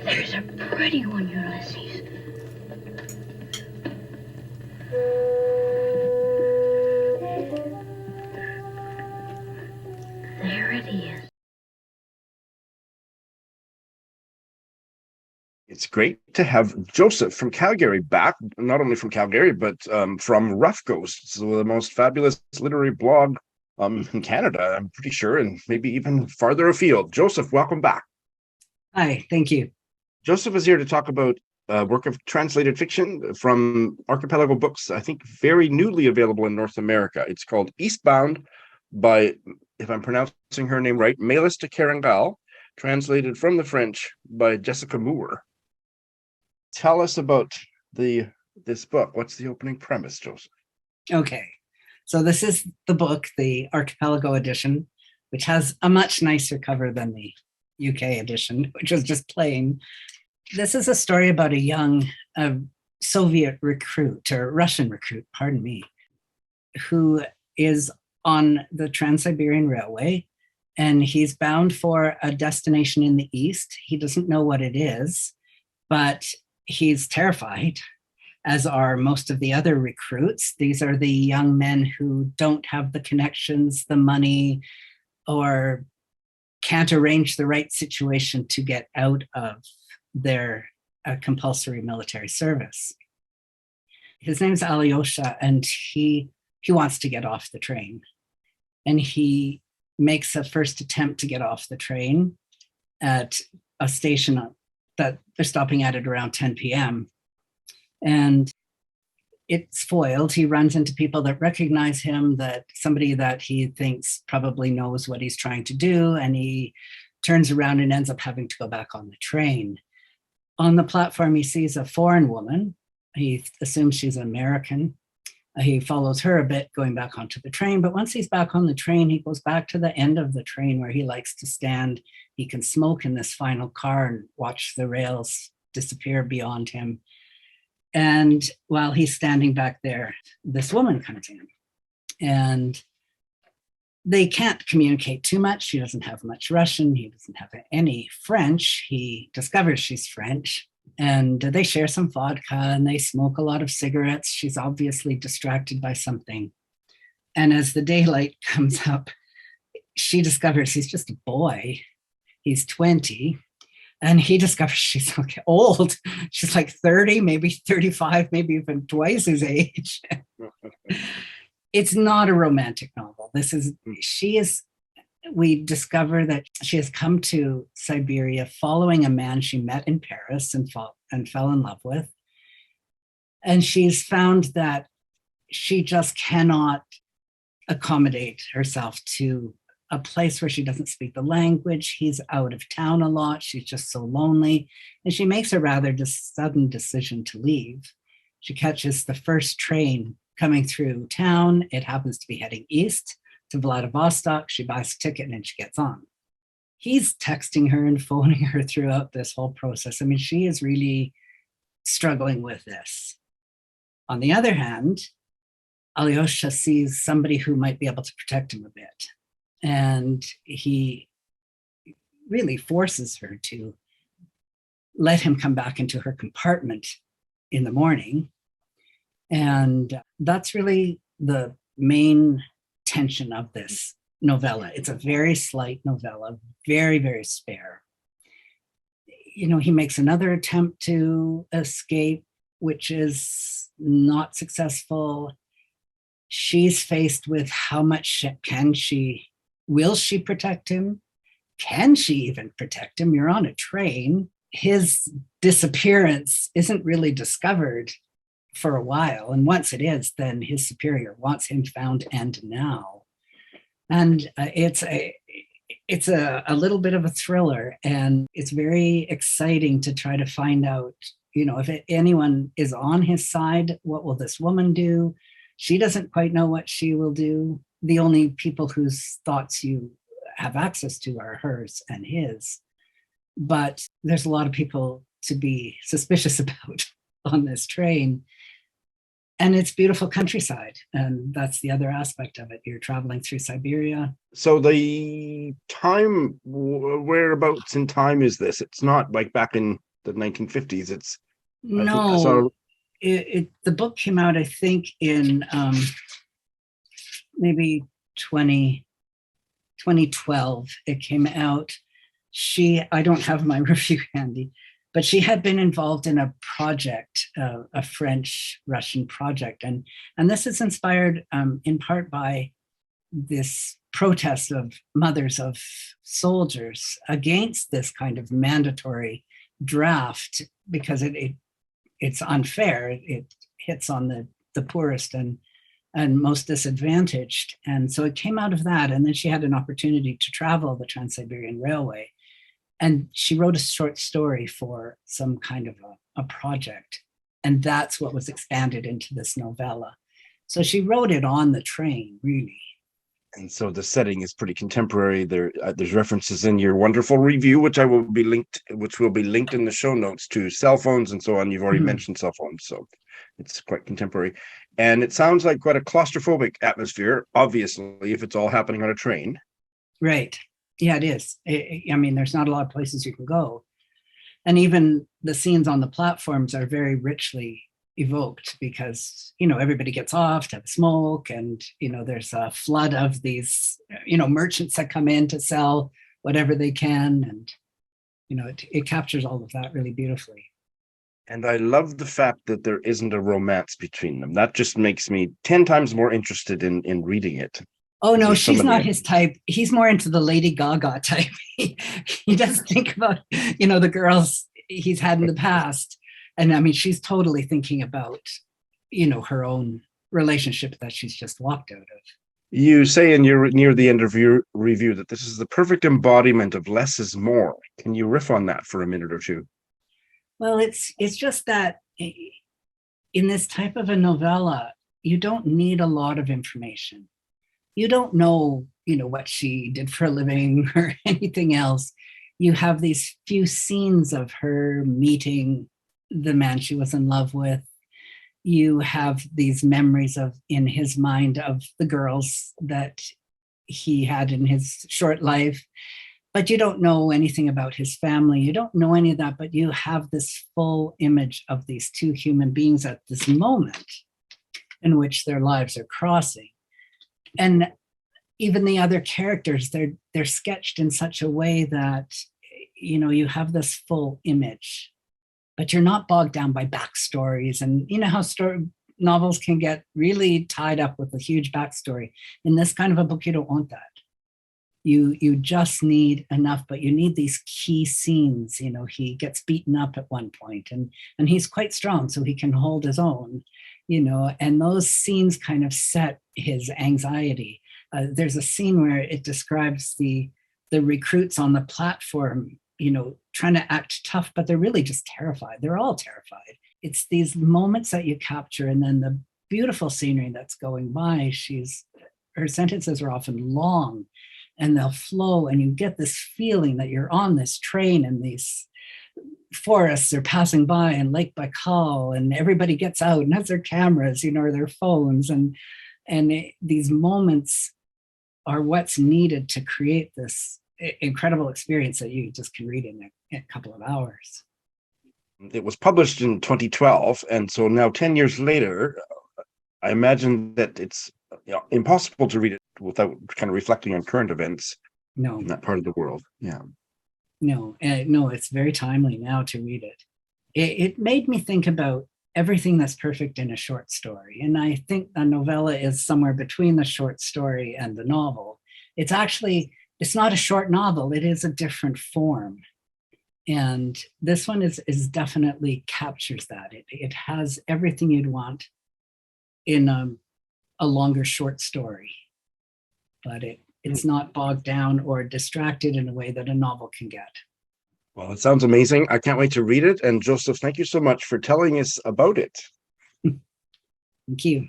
There's a pretty one, Ulysses. There it is. It's great to have Joseph from Calgary back, not only from Calgary, but from Rough Ghost, so the most fabulous literary blog in Canada, I'm pretty sure, and maybe even farther afield. Joseph, welcome back. Hi, thank you. Joseph is here to talk about work of translated fiction from Archipelago Books, I think very newly available in North America. It's called Eastbound by, if I'm pronouncing her name right, Maylis to Kerangal, translated from the French by Jessica Moore. Tell us about this book. What's the opening premise, Joseph? Okay, so this is the book, the Archipelago edition, which has a much nicer cover than the UK edition, which was just plain. This is a story about a young Soviet recruit, or Russian recruit, pardon me, who is on the Trans-Siberian Railway, and he's bound for a destination in the East. He doesn't know what it is, but he's terrified, as are most of the other recruits. These are the young men who don't have the connections, the money, or can't arrange the right situation to get out of their compulsory military service. His name's Alyosha, and he wants to get off the train. And he makes a first attempt to get off the train at a station that they're stopping at around 10 p.m. And it's foiled. He runs into people that recognize him, that somebody that he thinks probably knows what he's trying to do, and he turns around and ends up having to go back on the train. On the platform, he sees a foreign woman. He assumes she's American. He follows her a bit going back onto the train, but once he's back on the train, he goes back to the end of the train where he likes to stand. He can smoke in this final car and watch the rails disappear beyond him. And while he's standing back there, this woman comes in, and they can't communicate too much. She doesn't have much Russian. He doesn't have any French. He discovers she's French, and they share some vodka and they smoke a lot of cigarettes. She's obviously distracted by something. And as the daylight comes up, she discovers he's just a boy. He's 20. And he discovers she's like old. She's like 30, maybe 35, maybe even twice his age. It's not a romantic novel. We discover that she has come to Siberia following a man she met in Paris and fell in love with. And she's found that she just cannot accommodate herself to a place where she doesn't speak the language. He's out of town a lot. She's just so lonely. And she makes a rather sudden decision to leave. She catches the first train coming through town. It happens to be heading east to Vladivostok. She buys a ticket and she gets on. He's texting her and phoning her throughout this whole process. I mean, she is really struggling with this. On the other hand, Alyosha sees somebody who might be able to protect him a bit. And he really forces her to let him come back into her compartment in the morning. And that's really the main tension of this novella. It's a very slight novella, very, very spare. You know, he makes another attempt to escape, which is not successful. She's faced with how much will she protect him? Can she even protect him? You're on a train. His disappearance isn't really discovered for a while. And once it is, then his superior wants him found and now. And it's a little bit of a thriller, and it's very exciting to try to find out, you know, if anyone is on his side, what will this woman do? She doesn't quite know what she will do. The only people whose thoughts you have access to are hers and his. But there's a lot of people to be suspicious about on this train. And it's beautiful countryside. And that's the other aspect of it. You're traveling through Siberia. So the time, whereabouts in time is this? It's not like back in the 1950s. It's, I think I saw. No, the book came out, I think, in maybe 2012. It came out. I don't have my review handy, but she had been involved in a project, a French-Russian project. And this is inspired in part by this protest of mothers of soldiers against this kind of mandatory draft, because it's unfair. It hits on the poorest and most disadvantaged. And so it came out of that. And then she had an opportunity to travel the Trans-Siberian Railway. And she wrote a short story for some kind of a project. And that's what was expanded into this novella. So she wrote it on the train, really. And so the setting is pretty contemporary. There's references in your wonderful review, which will be linked in the show notes, to cell phones and so on. You've already mentioned cell phones, so it's quite contemporary. And it sounds like quite a claustrophobic atmosphere, obviously, if it's all happening on a train. Right. Yeah, it is. I mean, there's not a lot of places you can go. And even the scenes on the platforms are very richly evoked, because everybody gets off to have a smoke, and there's a flood of these merchants that come in to sell whatever they can, and it captures all of that really beautifully. And I love the fact that there isn't a romance between them. That just makes me 10 times more interested in reading it. Oh no, she's not his type. He's more into the Lady Gaga type. He doesn't think about the girls he's had in the past. And I mean, she's totally thinking about, her own relationship that she's just walked out of. You say near the end of your review that this is the perfect embodiment of less is more. Can you riff on that for a minute or two? Well, it's just that in this type of a novella, you don't need a lot of information. You don't know, what she did for a living or anything else. You have these few scenes of her meeting the man she was in love with. You have these memories in his mind of the girls that he had in his short life, but you don't know anything about his family. You don't know any of that, but you have this full image of these two human beings at this moment in which their lives are crossing. And even the other characters, they're sketched in such a way that, you have this full image, but you're not bogged down by backstories. And how novels can get really tied up with a huge backstory. In this kind of a book, you don't want that. You just need enough, but you need these key scenes. He gets beaten up at one point, and he's quite strong, so he can hold his own, and those scenes kind of set his anxiety. There's a scene where it describes the recruits on the platform, trying to act tough, but they're really just terrified. They're all terrified. It's these moments that you capture, and then the beautiful scenery that's going by. Her sentences are often long, and they'll flow, and you get this feeling that you're on this train, and these forests are passing by, and Lake Baikal, and everybody gets out and has their cameras, or their phones, and these moments are what's needed to create this incredible experience that you just can read in a couple of hours. It was published in 2012, and so now 10 years later, I imagine that it's impossible to read it without kind of reflecting on current events in that part of the world. Yeah. No, it's very timely now to read it. It made me think about everything that's perfect in a short story. And I think a novella is somewhere between the short story and the novel. It's not a short novel. It is a different form. And this one is definitely captures that. It has everything you'd want in a longer short story, but it's not bogged down or distracted in a way that a novel can get. Well, it sounds amazing. I can't wait to read it. And Joseph, thank you so much for telling us about it. Thank you.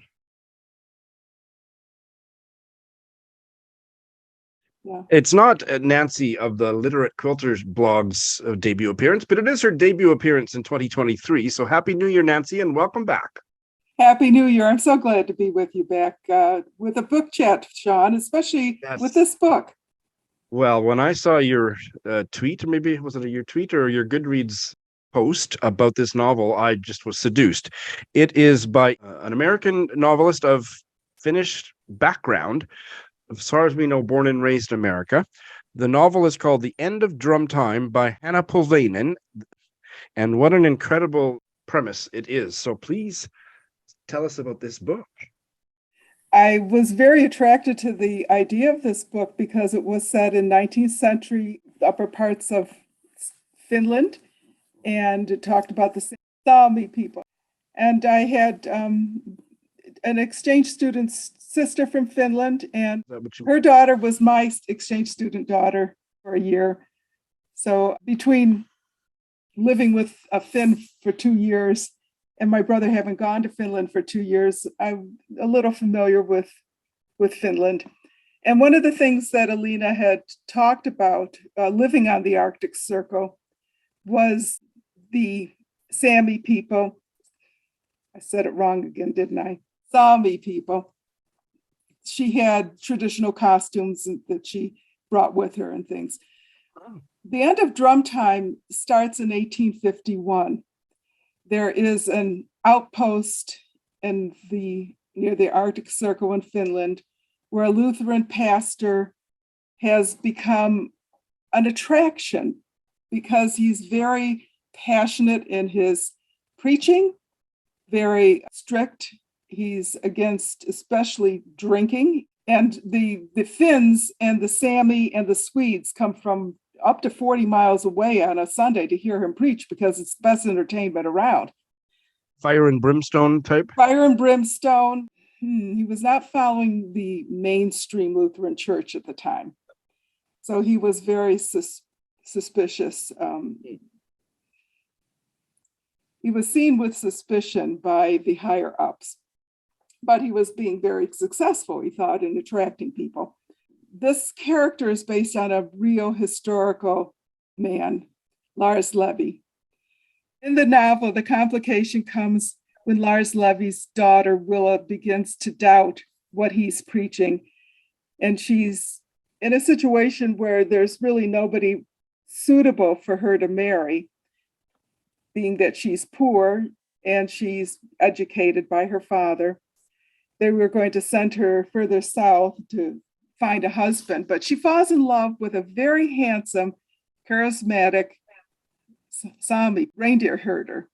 Yeah. It's not Nancy of the Literate Quilter's blog's debut appearance, but it is her debut appearance in 2023. So happy New Year, Nancy, and welcome back. Happy New Year. I'm so glad to be with you back with a book chat, Sean, especially with this book. Well, when I saw your tweet, maybe was it your tweet or your Goodreads post about this novel, I just was seduced. It is by an American novelist of Finnish background, as far as we know, born and raised in America. The novel is called The End of Drum Time by Hanna Pylväinen. And what an incredible premise it is. So please tell us about this book. I was very attracted to the idea of this book because it was set in 19th century upper parts of Finland, and it talked about the Sami people. And I had an exchange student's sister from Finland, and her daughter was my exchange student daughter for a year. So between living with a Finn for 2 years and my brother having gone to Finland for 2 years, I'm a little familiar with Finland. And one of the things that Alina had talked about living on the Arctic Circle was the Sami people. I said it wrong again, didn't I? Sami people. She had traditional costumes that she brought with her and things. The End of Drum Time starts in 1851. There is an outpost near the Arctic Circle in Finland where a Lutheran pastor has become an attraction because he's very passionate in his preaching, very strict. He's against especially drinking. And the Finns and the Sami and the Swedes come from up to 40 miles away on a Sunday to hear him preach because it's the best entertainment around. Fire and brimstone type? Fire and brimstone. He was not following the mainstream Lutheran church at the time. So he was very suspicious. He was seen with suspicion by the higher ups, but he was being very successful, he thought, in attracting people. This character is based on a real historical man, Lars Levi. In the novel, the complication comes when Lars Levi's daughter, Willa, begins to doubt what he's preaching. And she's in a situation where there's really nobody suitable for her to marry, being that she's poor and she's educated by her father. They were going to send her further south to find a husband, but she falls in love with a very handsome, charismatic Sami reindeer herder.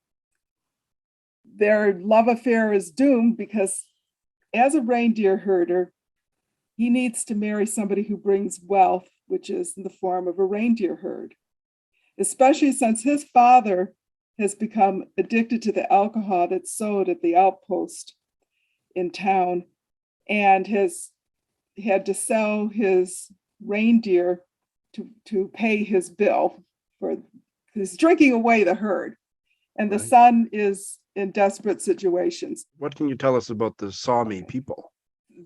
Their love affair is doomed because as a reindeer herder, he needs to marry somebody who brings wealth, which is in the form of a reindeer herd, especially since his father has become addicted to the alcohol that's sold at the outpost in town and has had to sell his reindeer to pay his bill for his drinking away the herd. And the son is in desperate situations. What can you tell us about the Sami people?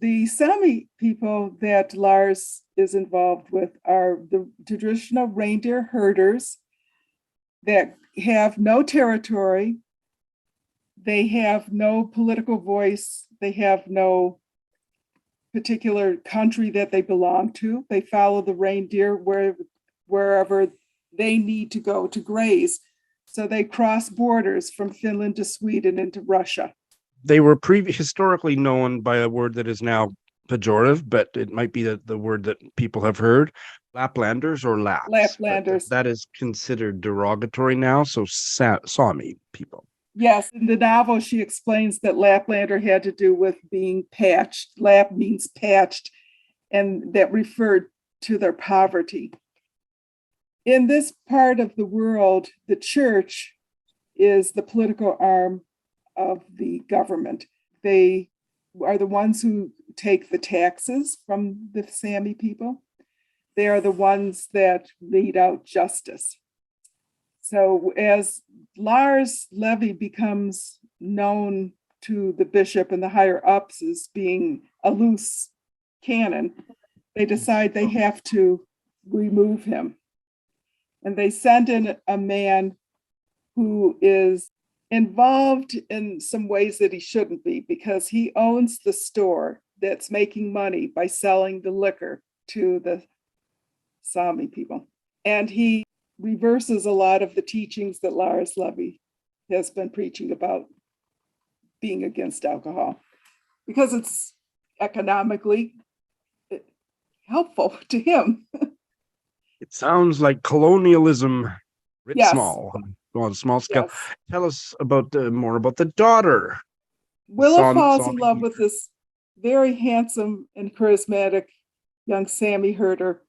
The Sami people that Lars is involved with are the traditional reindeer herders that have no territory. They have no political voice. They have no particular country that they belong to. They follow the reindeer wherever they need to go to graze. So they cross borders from Finland to Sweden into Russia. They were historically known by a word that is now pejorative, but it might be the word that people have heard, Laplanders or Laps. Laplanders. That is considered derogatory now, so Sami people. Yes, in the novel, she explains that Laplander had to do with being patched. Lap means patched, and that referred to their poverty. In this part of the world, the church is the political arm of the government. They are the ones who take the taxes from the Sami people. They are the ones that mete out justice. So as Lars Levi becomes known to the bishop and the higher ups as being a loose cannon, they decide they have to remove him. And they send in a man who is involved in some ways that he shouldn't be, because he owns the store that's making money by selling the liquor to the Sami people. And he reverses a lot of the teachings that Lars Levy has been preaching about being against alcohol, because it's economically helpful to him. It sounds like colonialism writ Yes. small, on a small scale. Yes. Tell us about more about the daughter. Willa falls in Sami love with this very handsome and charismatic young Sami herder,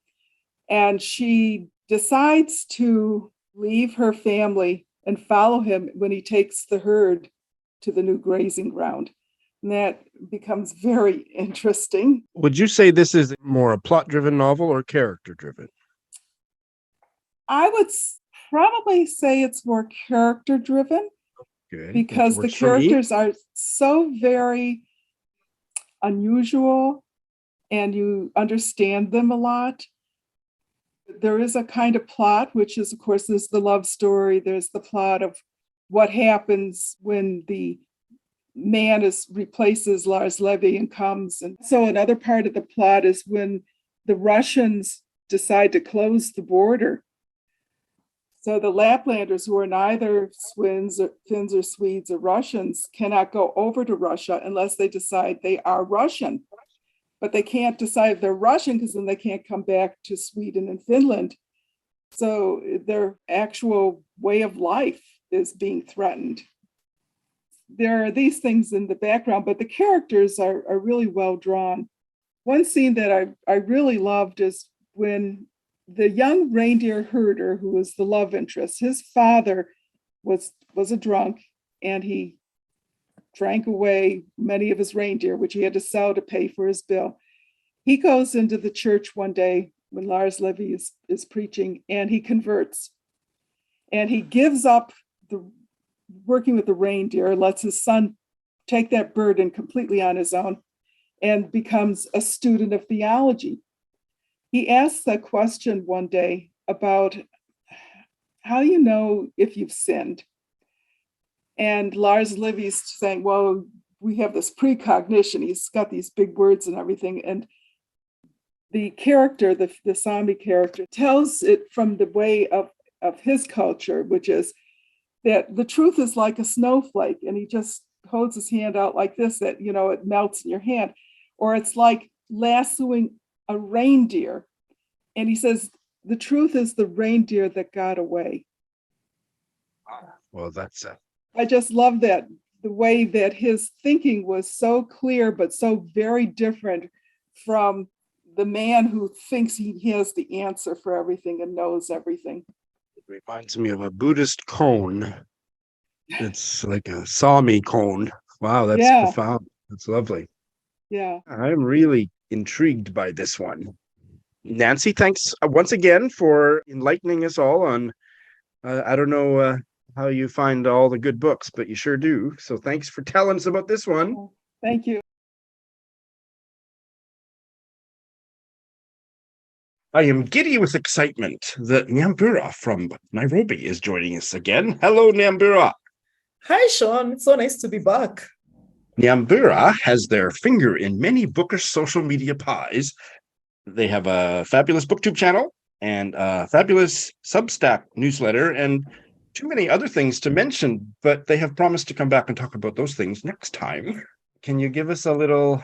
and she decides to leave her family and follow him when he takes the herd to the new grazing ground. And that becomes very interesting. Would you say this is more a plot-driven novel or character-driven? I would probably say it's more character-driven, Good. because the characters are so very unusual and you understand them a lot. There is a kind of plot, which is, of course, there's the love story. There's the plot of what happens when the man replaces Lars Levy and comes. And so another part of the plot is when the Russians decide to close the border. So the Laplanders, who are neither Finns or Swedes or Russians, cannot go over to Russia unless they decide they are Russian. But they can't decide they're Russian, because then they can't come back to Sweden and Finland. So their actual way of life is being threatened. There are these things in the background, but the characters are really well drawn. One scene that I really loved is when the young reindeer herder, who was the love interest, his father was a drunk, and he drank away many of his reindeer, which he had to sell to pay for his bill. He goes into the church one day when Lars Levy is preaching, and he converts. And he gives up the working with the reindeer, lets his son take that burden completely on his own, and becomes a student of theology. He asks a question one day about how you know if you've sinned. And Lars Levy's saying, well, we have this precognition. He's got these big words and everything. And the character, the Sami character, tells it from the way of his culture, which is that the truth is like a snowflake. And he just holds his hand out like this, that, it melts in your hand. Or it's like lassoing a reindeer. And he says, the truth is the reindeer that got away. Well, that's I just love that, the way that his thinking was so clear, but so very different from the man who thinks he has the answer for everything and knows everything. it reminds me of a Buddhist koan. It's like a Sami koan. Wow, that's profound. That's lovely. Yeah. I'm really intrigued by this one. Nancy, thanks once again for enlightening us all on, I don't know how you find all the good books, but you sure do. So thanks for telling us about this one. Thank you. I am giddy with excitement that Nyambura from Nairobi is joining us again. Hello, Nyambura. Hi, Sean. It's so nice to be back. Nyambura has their finger in many bookish social media pies. They have a fabulous booktube channel and a fabulous Substack newsletter and too many other things to mention, but they have promised to come back and talk about those things next time. Can you give us a little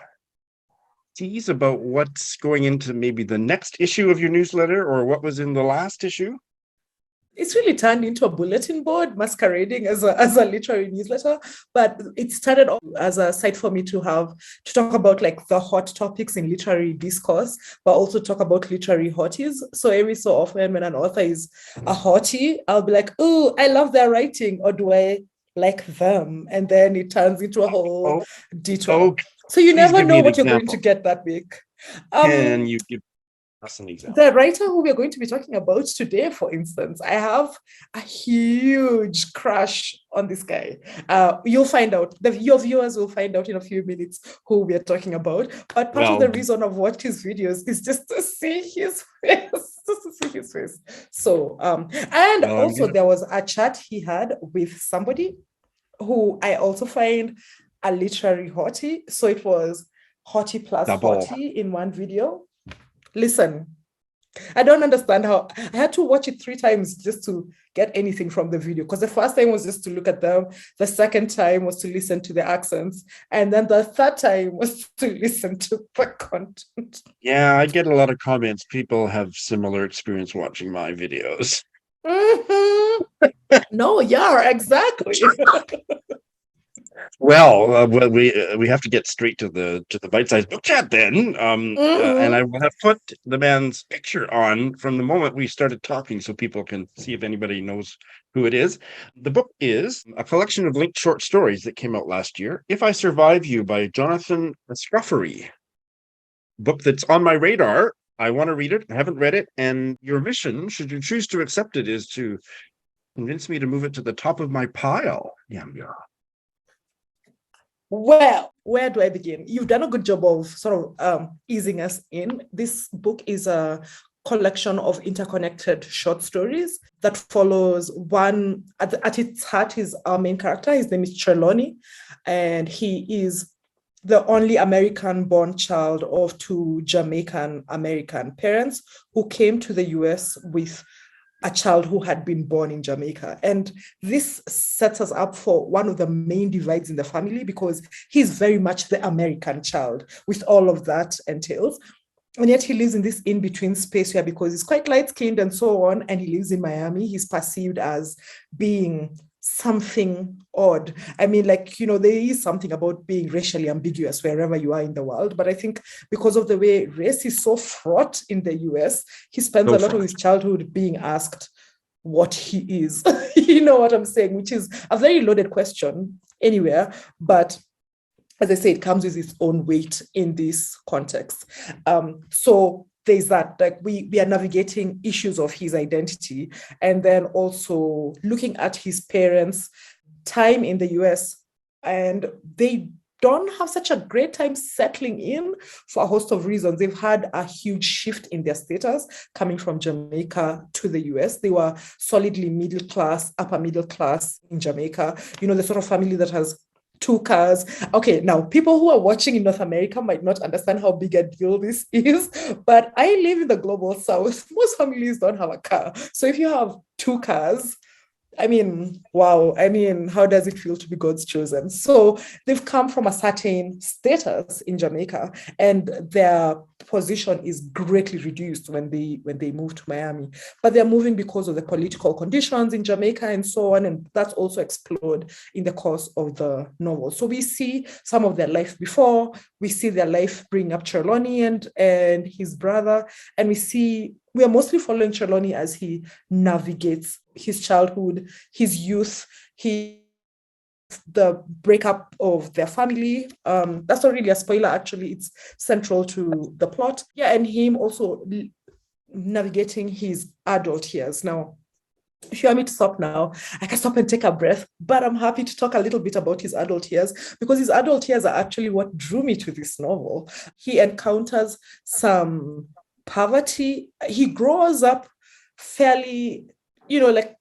tease about what's going into maybe the next issue of your newsletter or what was in the last issue? It's really turned into a bulletin board masquerading as a literary newsletter, but it started off as a site for me to talk about like the hot topics in literary discourse, but also talk about literary hotties. So every so often when an author is a hottie, I'll be like, oh, I love their writing, or do I like them? And then it turns into a whole detour. So you never know what you're going to get that week. Can you give us an example? The writer who we're going to be talking about today, for instance, I have a huge crush on this guy. You'll find out, your viewers will find out in a few minutes who we're talking about. But part of the reason I've watched his videos is just to see his face. So, and also there was a chat he had with somebody. who I also find a literary hottie. So it was hottie plus Double. hottie in one video. Listen, I don't understand how I had to watch it 3 times just to get anything from the video. Because the first time was just to look at them. The second time was to listen to the accents. And then the third time was to listen to the content. Yeah, I get a lot of comments. People have similar experience watching my videos. Mhm. No, yeah, exactly. Well, we have to get straight to the bite-sized book chat then. And I will have put the man's picture on from the moment we started talking, so people can see if anybody knows who it is. The book is a collection of linked short stories that came out last year. If I Survive You by Jonathan Escoffery. Book that's on my radar. I want to read it. I haven't read it, and your mission, should you choose to accept it, is to convince me to move it to the top of my pile. Nyambura. Well, where do I begin? You've done a good job of sort of easing us in. This book is a collection of interconnected short stories that follows one, at its heart is our main character. His name is Trelawney, and he is the only American-born child of 2 Jamaican-American parents who came to the US with a child who had been born in Jamaica. And this sets us up for one of the main divides in the family, because he's very much the American child with all of that entails. And yet he lives in this in-between space where, because he's quite light-skinned and so on, and he lives in Miami, he's perceived as being something odd. I mean, like, you know, there is something about being racially ambiguous wherever you are in the world. But I think because of the way race is so fraught in the US, he spends a lot of his childhood being asked what he is. You know what I'm saying? Which is a very loaded question anywhere. But as I say, it comes with its own weight in this context. So there's that, like we are navigating issues of his identity, and then also looking at his parents' time in the US, and they don't have such a great time settling in for a host of reasons. They've had a huge shift in their status coming from Jamaica to the US. They were solidly middle class, upper middle class in Jamaica, you know, the sort of family that has 2 cars. Okay, now people who are watching in North America might not understand how big a deal this is, but I live in the global South. Most families don't have a car. So if you have 2 cars, I mean, wow. I mean, how does it feel to be God's chosen? So they've come from a certain status in Jamaica, and their position is greatly reduced when they move to Miami. But they're moving because of the political conditions in Jamaica and so on, and that's also explored in the course of the novel. So we see some of their life before, we see their life bringing up Trelawney and his brother, and we are mostly following Trelawney as he navigates his childhood, his youth, the breakup of their family. That's not really a spoiler, actually. It's central to the plot. Yeah, and him also navigating his adult years. Now, if you want me to stop now, I can stop and take a breath, but I'm happy to talk a little bit about his adult years, because his adult years are actually what drew me to this novel. He encounters some poverty. He grows up fairly, you know, like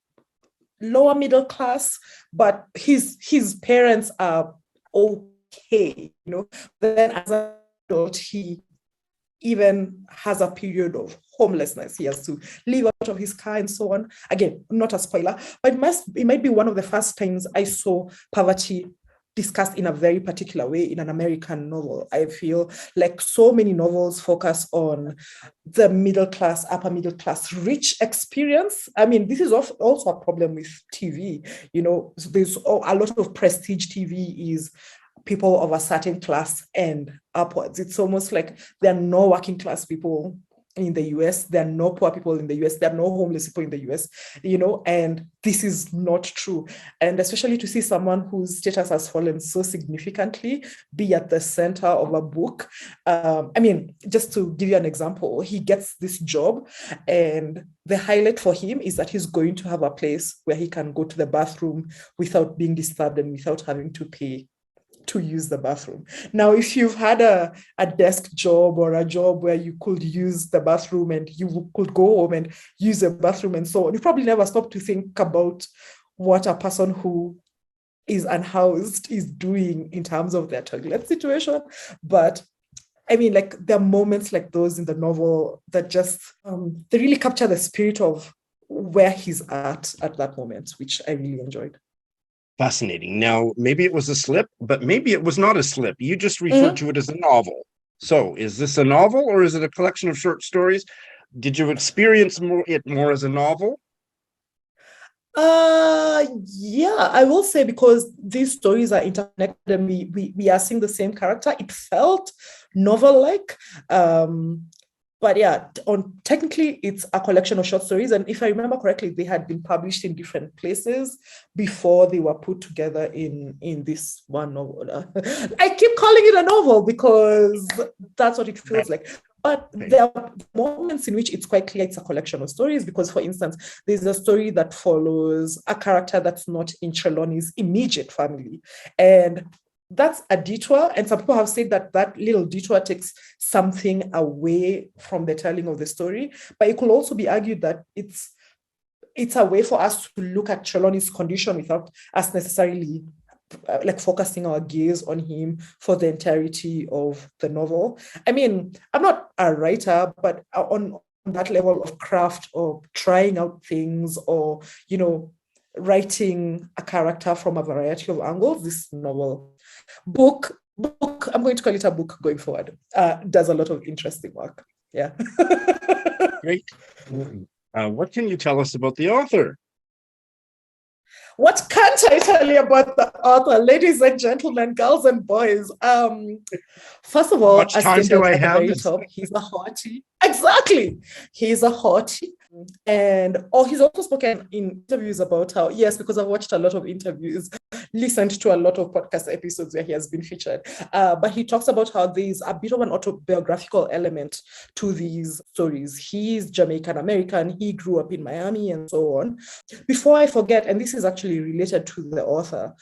lower middle class, but his parents are okay, you know. Then as an adult, he even has a period of homelessness. He has to live out of his car and so on. Again, not a spoiler, but it might be one of the first times I saw poverty discussed in a very particular way in an American novel. I feel like so many novels focus on the middle class, upper middle class, rich experience. I mean, this is also a problem with TV. You know, there's a lot of prestige TV is people of a certain class and upwards. It's almost like there are no working class people in the US, there are no poor people in the US, there are no homeless people in the US, you know, and this is not true. And especially to see someone whose status has fallen so significantly be at the center of a book. I mean, just to give you an example, he gets this job, and the highlight for him is that he's going to have a place where he can go to the bathroom without being disturbed and without having to pay to use the bathroom. Now, if you've had a desk job or a job where you could use the bathroom and you could go home and use the bathroom and so on, you probably never stop to think about what a person who is unhoused is doing in terms of their toilet situation. But I mean, like, there are moments like those in the novel that just they really capture the spirit of where he's at that moment, which I really enjoyed. Fascinating. Now, maybe it was a slip, but maybe it was not a slip. You just referred to it as a novel. So, is this a novel or is it a collection of short stories? Did you experience it more as a novel? Yeah, I will say, because these stories are interconnected and we are seeing the same character, it felt novel-like. But yeah, technically it's a collection of short stories. And if I remember correctly, they had been published in different places before they were put together in this one novel. I keep calling it a novel because that's what it feels like. But there are moments in which it's quite clear it's a collection of stories, because, for instance, there's a story that follows a character that's not in Trelawney's immediate family. And that's a detour. And some people have said that that little detour takes something away from the telling of the story. But it could also be argued that it's a way for us to look at Trelawney's condition without us necessarily like focusing our gaze on him for the entirety of the novel. I mean, I'm not a writer, but on that level of craft or trying out things or, writing a character from a variety of angles, this book, I'm going to call it a book going forward, does a lot of interesting work. Yeah. Great. What can you tell us about the author? What can't I tell you about the author, ladies and gentlemen, girls and boys? First of all, much time do I have? He's a hottie. Exactly. He's a hottie. And he's also spoken in interviews about how, yes, because I've watched a lot of interviews, listened to a lot of podcast episodes where he has been featured. But he talks about how there's a bit of an autobiographical element to these stories. He's Jamaican American, he grew up in Miami and so on. Before I forget, and this is actually related to the author,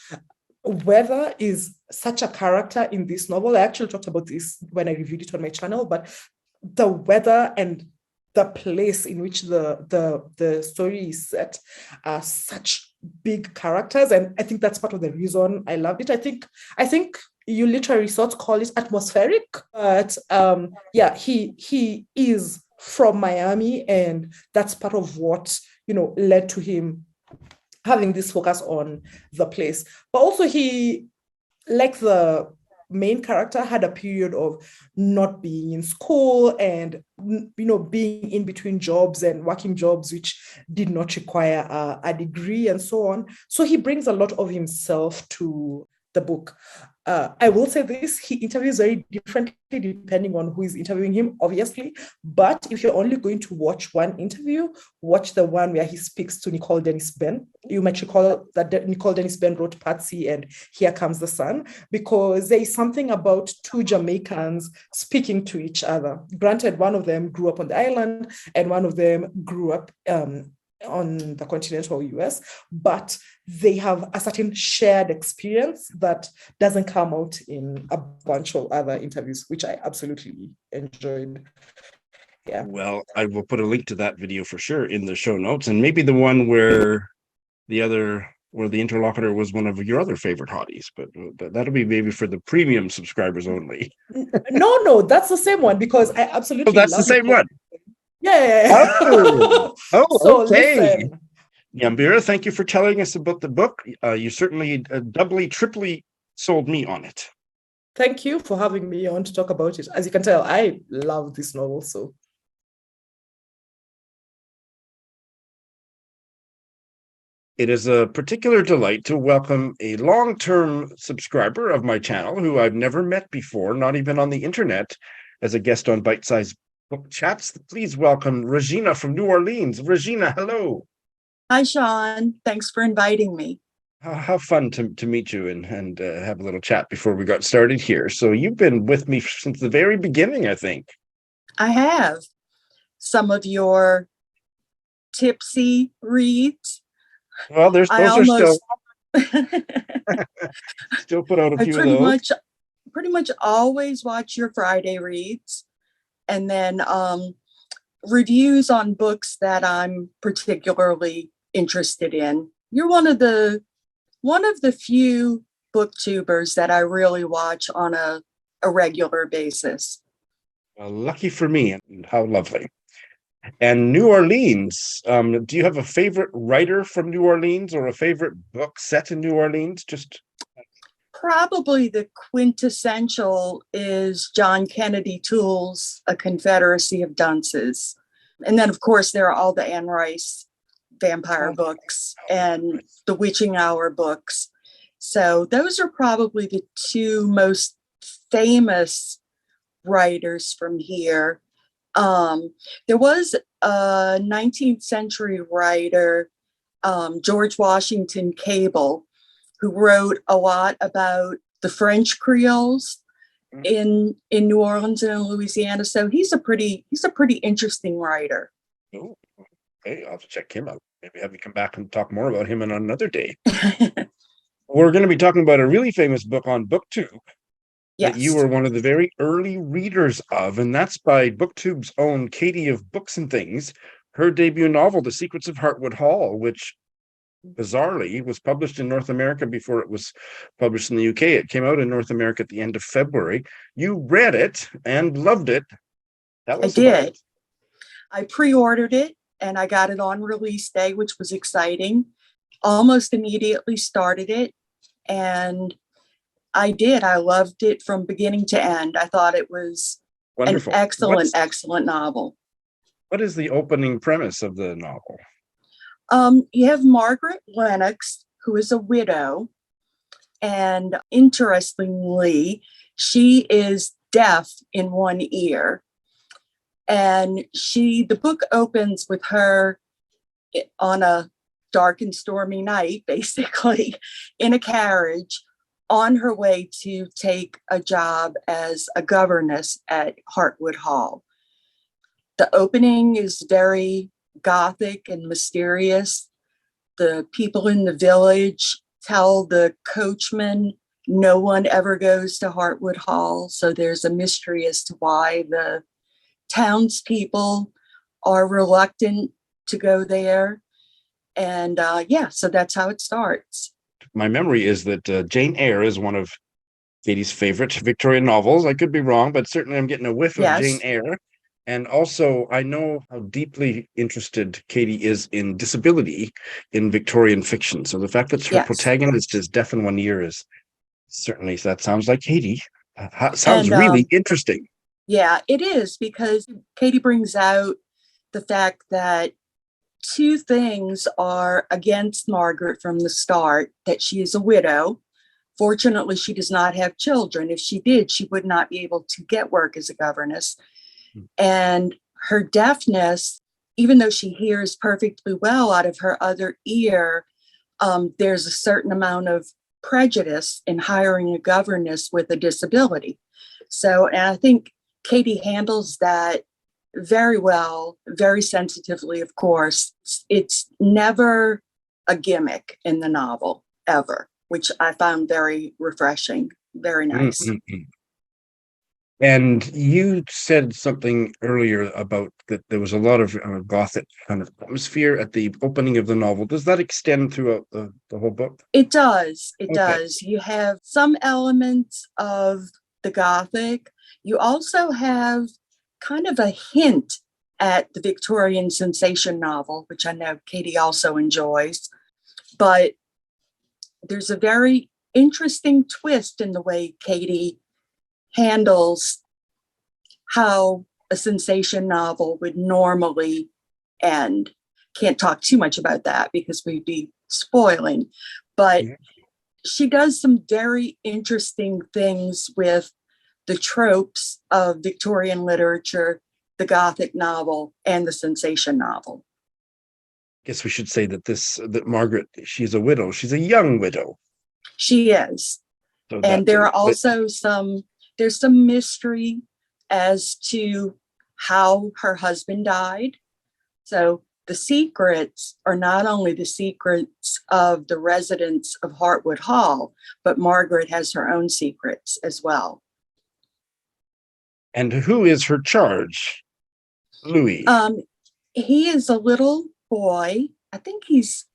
weather is such a character in this novel. I actually talked about this when I reviewed it on my channel, but the weather and the place in which the story is set are such big characters, and I think that's part of the reason I loved it. I think you literally sort of call it atmospheric, but he is from Miami, and that's part of what led to him having this focus on the place. But also he, like the main character, had a period of not being in school and being in between jobs and working jobs which did not require a degree and so on. So he brings a lot of himself to the book. I will say this, he interviews very differently depending on who is interviewing him, obviously. But if you're only going to watch one interview, watch the one where he speaks to Nicole Dennis Ben. You might recall that Nicole Dennis Ben wrote Patsy and Here Comes the Sun, because there is something about two Jamaicans speaking to each other. Granted, one of them grew up on the island and one of them grew up on the continental US, but they have a certain shared experience that doesn't come out in a bunch of other interviews, which I absolutely enjoyed. Yeah. Well, I will put a link to that video for sure in the show notes, and maybe the one where the interlocutor was one of your other favorite hotties, but that'll be maybe for the premium subscribers only. No, that's the same one, because I absolutely that's the same one. Yeah. So, okay. Listen. Nyambura, thank you for telling us about the book. You certainly doubly, triply sold me on it. Thank you for having me on to talk about it. As you can tell, I love this novel. So it is a particular delight to welcome a long-term subscriber of my channel who I've never met before, not even on the internet, as a guest on Bite Size Book Chats. Please welcome Regina from New Orleans. Regina, hello. Hi, Sean. Thanks for inviting me. How fun to meet you and have a little chat before we got started here. So you've been with me since the very beginning, I think. I have some of your tipsy reads. Well, those are still still put out a few of those. Pretty much always watch your Friday reads, and then reviews on books that I'm particularly interested in. You're one of the one of the few booktubers that I really watch on a regular basis. Lucky for me, and how lovely. And New Orleans, do you have a favorite writer from New Orleans or a favorite book set in New Orleans? Just Probably the quintessential is John Kennedy Toole's A Confederacy of Dunces. And then, of course, there are all the Anne Rice vampire books and the Witching Hour books. So those are probably the two most famous writers from here. There was a 19th century writer, George Washington Cable, who wrote a lot about the French Creoles in New Orleans and in Louisiana. So he's a pretty interesting writer. oh, okay, I'll have to check him out. Maybe have you come back and talk more about him on another day. We're going to be talking about a really famous book on BookTube Yes. that you were one of the very early readers of, and that's by BookTube's own Katie of Books and Things, her debut novel, The Secrets of Hartwood Hall, which bizarrely was published in North America before it was published in the UK. It came out in North America at the end of February. You read it and loved it. Tell us about it. I pre-ordered it and I got it on release day, which was exciting. Almost immediately started it, and I did. I loved it from beginning to end. I thought it was Wonderful. an excellent novel. What is the opening premise of the novel? You have Margaret Lennox, who is a widow, and interestingly, she is deaf in one ear. And the book opens with her on a dark and stormy night, basically, in a carriage on her way to take a job as a governess at Hartwood Hall. The opening is very Gothic and mysterious. The people in the village tell the coachman no one ever goes to Hartwood Hall, so there's a mystery as to why the townspeople are reluctant to go there. And so that's how it starts. My memory is that Jane Eyre is one of Katie's favorite Victorian novels. I could be wrong, but certainly I'm getting a whiff of Jane Eyre. And also, I know how deeply interested Katie is in disability in Victorian fiction. So the fact that her protagonist is deaf in one ear is certainly, that sounds like Katie. Sounds really interesting. Yeah, it is, because Katie brings out the fact that two things are against Margaret from the start: that she is a widow. Fortunately, she does not have children. If she did, she would not be able to get work as a governess. And her deafness, even though she hears perfectly well out of her other ear, there's a certain amount of prejudice in hiring a governess with a disability. So, and I think Katie handles that very well, very sensitively, of course. It's never a gimmick in the novel, ever, which I found very refreshing, very nice. Mm-hmm. And you said something earlier about that there was a lot of Gothic kind of atmosphere at the opening of the novel. Does that extend throughout the whole book? It does. It does. You have some elements of the Gothic. You also have kind of a hint at the Victorian sensation novel, which I know Katie also enjoys. But there's a very interesting twist in the way Katie handles how a sensation novel would normally end. Can't talk too much about that because we'd be spoiling, but she does some very interesting things with the tropes of Victorian literature, the Gothic novel, and the sensation novel. I guess we should say that Margaret, she's a widow. She's a young widow. She is. So and there are also there's some mystery as to how her husband died. So the secrets are not only the secrets of the residents of Hartwood Hall, but Margaret has her own secrets as well. And who is her charge? Louis. He is a little boy. I think he's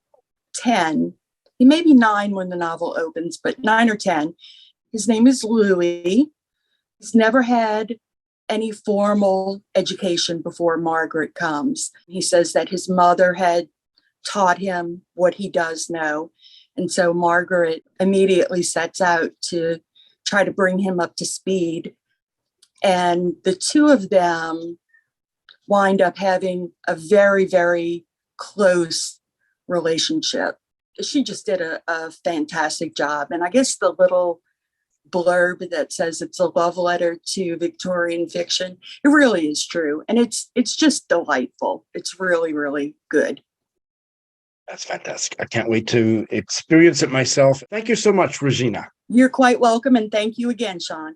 10. He may be 9 when the novel opens, but 9 or 10. His name is Louis. He's never had any formal education before Margaret comes. He says that his mother had taught him what he does know. And so Margaret immediately sets out to try to bring him up to speed. And the two of them wind up having a very, very close relationship. She just did a fantastic job. And I guess the little blurb that says it's a love letter to Victorian fiction, it really is true. And it's just delightful. It's really, really good. That's fantastic. I can't wait to experience it myself. Thank you so much, Regina. You're quite welcome. And thank you again, Sean.